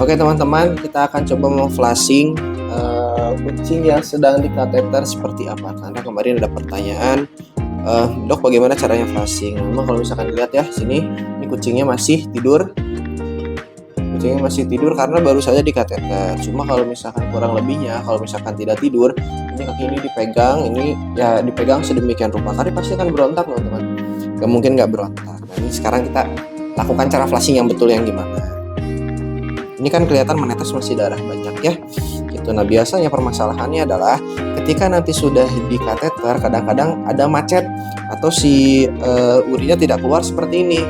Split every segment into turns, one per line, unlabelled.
Oke teman-teman, kita akan coba memflashing kucing yang sedang dikateter seperti apa. Karena kemarin ada pertanyaan, dok bagaimana caranya flashing? Memang kalau misalkan dilihat ya sini, ini kucingnya masih tidur. Kucingnya masih tidur karena baru saja dikateter. Cuma kalau misalkan kurang lebihnya, kalau misalkan tidak tidur, ini kaki ini dipegang, ini ya dipegang sedemikian rupa. Karena pasti akan berontak teman-teman. Gak mungkin nggak berontak. Nah ini sekarang kita lakukan cara flashing yang betul yang gimana. Ini kan kelihatan menetes masih darah banyak ya. Gitu. Nah biasanya permasalahannya adalah ketika nanti sudah di kateter, kadang-kadang ada macet atau si urinnya tidak keluar seperti ini.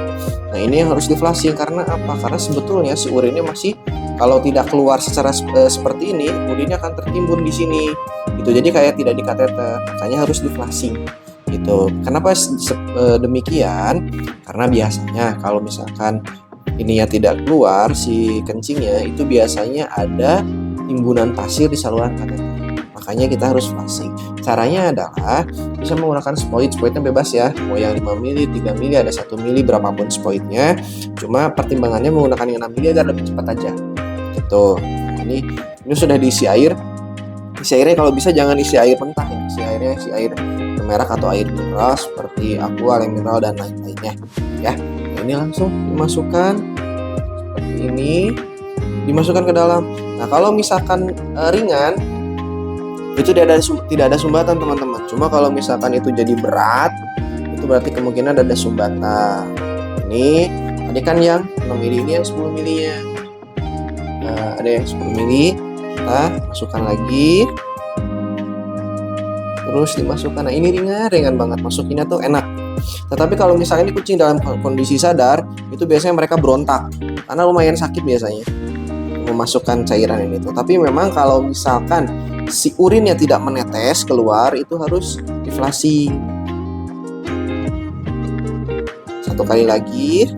Nah ini yang harus di flashing karena apa? Karena sebetulnya si urinnya masih, kalau tidak keluar secara seperti ini, urinnya akan tertimbun di sini. Gitu. Jadi kayak tidak di kateter, makanya harus di flashing. Gitu. Kenapa demikian? Karena biasanya kalau misalkan ininya tidak keluar si kencingnya, itu biasanya ada timbunan pasir di saluran kateter. Makanya kita harus flashing. Caranya adalah bisa menggunakan spoitnya bebas ya. Mau yang 5 mili, 3 mili, ada 1 mili, berapapun spoitnya. Cuma pertimbangannya menggunakan yang 6 mili agar lebih cepat aja. Gitu. Nah, ini sudah diisi air. Isi airnya kalau bisa jangan isi air mentah ya. Isi air merah atau air mineral seperti aqua, mineral dan lain-lainnya ya. Ini langsung dimasukkan seperti ini, dimasukkan ke dalam. Nah kalau misalkan ringan itu tidak ada sumbatan teman-teman. Cuma kalau misalkan itu jadi berat, itu berarti kemungkinan ada sumbatan. Ini tadi kan yang 6 mili, ini yang 10 milinya. Nah ada yang 10 mili, kita masukkan lagi, terus dimasukkan. Nah ini ringan banget, masukinnya tuh enak. Tetapi kalau misalnya ini kucing dalam kondisi sadar, itu biasanya mereka berontak karena lumayan sakit biasanya memasukkan cairan ini tuh. Tapi memang kalau misalkan si urinnya tidak menetes keluar, itu harus di flashing. Satu kali lagi.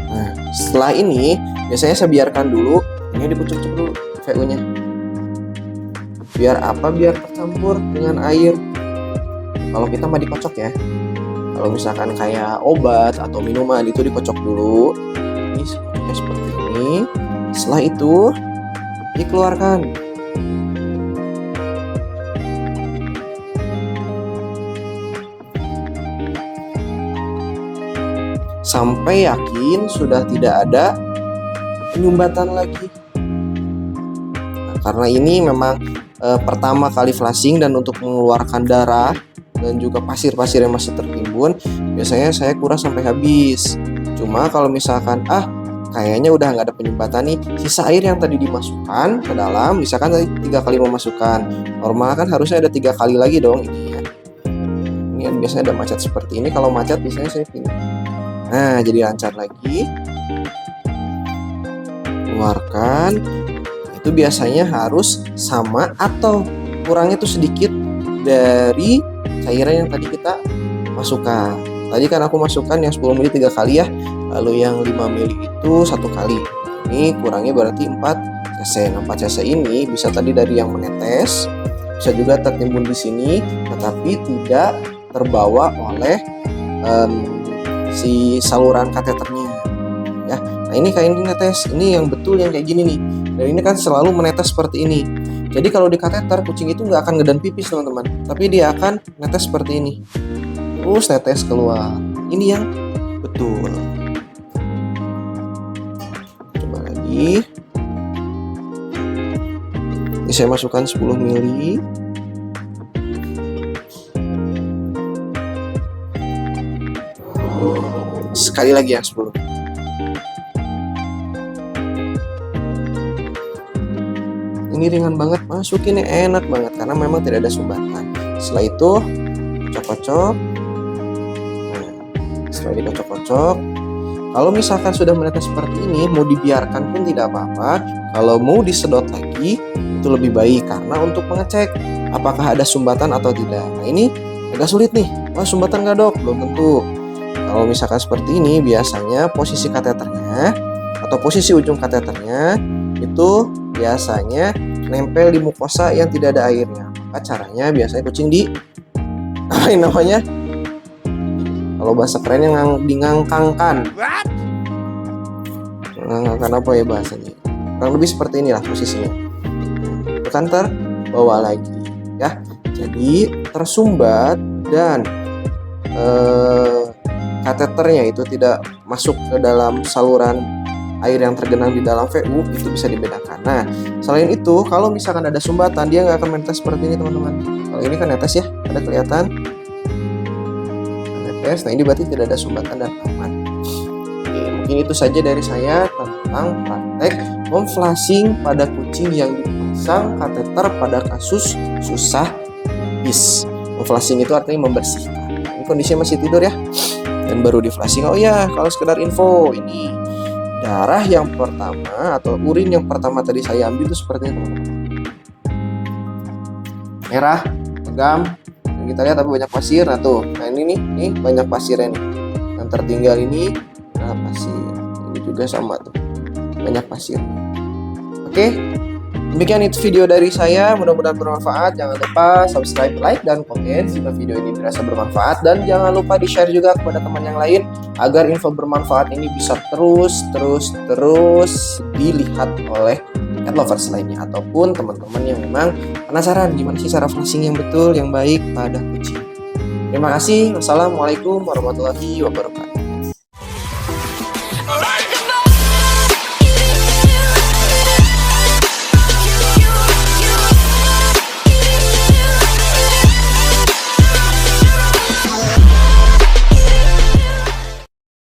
Nah setelah ini biasanya saya biarkan dulu, ini dipucuk-pucuk dulu VU-nya. Biar apa? Biar tercampur dengan air. Kalau kita mah dikocok ya. Kalau misalkan kayak obat atau minuman itu dikocok dulu. Ini seperti ini. Setelah itu dikeluarkan. Sampai yakin sudah tidak ada penyumbatan lagi. Nah, karena ini memang pertama kali flashing dan untuk mengeluarkan darah dan juga pasir-pasir yang masih tertimbun, biasanya saya kuras sampai habis. Cuma kalau misalkan kayaknya udah nggak ada penyumbatan nih, sisa air yang tadi dimasukkan ke dalam, misalkan tadi 3 kali memasukkan, normal kan harusnya ada 3 kali lagi dong ini ya. Ini kan biasanya ada macet seperti ini. Kalau macet biasanya saya pilih. Nah jadi lancar lagi, keluarkan. Itu biasanya harus sama atau kurangnya tuh sedikit dari cairan yang tadi kita masukkan. Tadi kan aku masukkan yang 10 mili 3 kali ya, lalu yang 5 mili itu 1 kali. Ini kurangnya berarti 4 cc. 4 cc ini bisa tadi dari yang menetes, bisa juga tertimbun di sini, tetapi tidak terbawa oleh si saluran kateternya ya. Nah ini kayak ini netes, ini yang betul yang kayak gini nih. Dan ini kan selalu menetes seperti ini. Jadi kalau di kateter, kucing itu nggak akan ngedan pipis teman-teman, tapi dia akan netes seperti ini. Terus netes keluar. Ini yang betul. Coba lagi. Ini saya masukkan 10 mili. Sekali lagi yang 10. Ini ringan banget, masukinnya enak banget karena memang tidak ada sumbatan. Setelah itu kocok-kocok. Nah, setelah dikocok-kocok, kalau misalkan sudah menetes seperti ini, mau dibiarkan pun tidak apa-apa. Kalau mau disedot lagi, itu lebih baik karena untuk mengecek apakah ada sumbatan atau tidak. Nah ini agak sulit nih. Wah sumbatan nggak dok? Belum tentu. Kalau misalkan seperti ini, biasanya posisi kateternya atau posisi ujung kateternya itu biasanya nempel di mukosa yang tidak ada airnya. Maka caranya biasanya kucing Kalau bahasa kerennya dingangkangkan. Mengangkangkan apa ya bahasanya? Kurang lebih seperti inilah posisinya. Tekan terbawa lagi ya. Jadi tersumbat dan kateternya itu tidak masuk ke dalam saluran air yang tergenang di dalam VU, itu bisa dibedakan. Nah, selain itu, kalau misalkan ada sumbatan, dia nggak akan menetes seperti ini, teman-teman. Kalau ini kan netes ya, ada kelihatan netes. Nah, ini berarti tidak ada sumbatan dan aman. Oke, mungkin itu saja dari saya tentang praktek memflashing pada kucing yang dipasang kateter pada kasus susah pipis. Memflashing itu artinya membersihkan. Ini kondisinya masih tidur ya, dan baru di flashing. Oh ya, kalau sekedar info, ini darah yang pertama atau urin yang pertama tadi saya ambil itu seperti ini, teman-teman. Merah, legam, yang kita lihat tapi banyak pasir. Nah tuh, nah ini nih banyak pasirnya nih. Yang tertinggal ini adalah pasir. Ini juga sama tuh, banyak pasir. Oke, demikian itu video dari saya. Mudah-mudahan bermanfaat. Jangan lupa subscribe, like, dan komen jika video ini dirasa bermanfaat. Dan jangan lupa di-share juga kepada teman yang lain agar info bermanfaat ini bisa terus dilihat oleh cat lovers lainnya ataupun teman-teman yang memang penasaran gimana sih cara flashing yang betul, yang baik pada kucing. Terima kasih. Wassalamualaikum warahmatullahi wabarakatuh.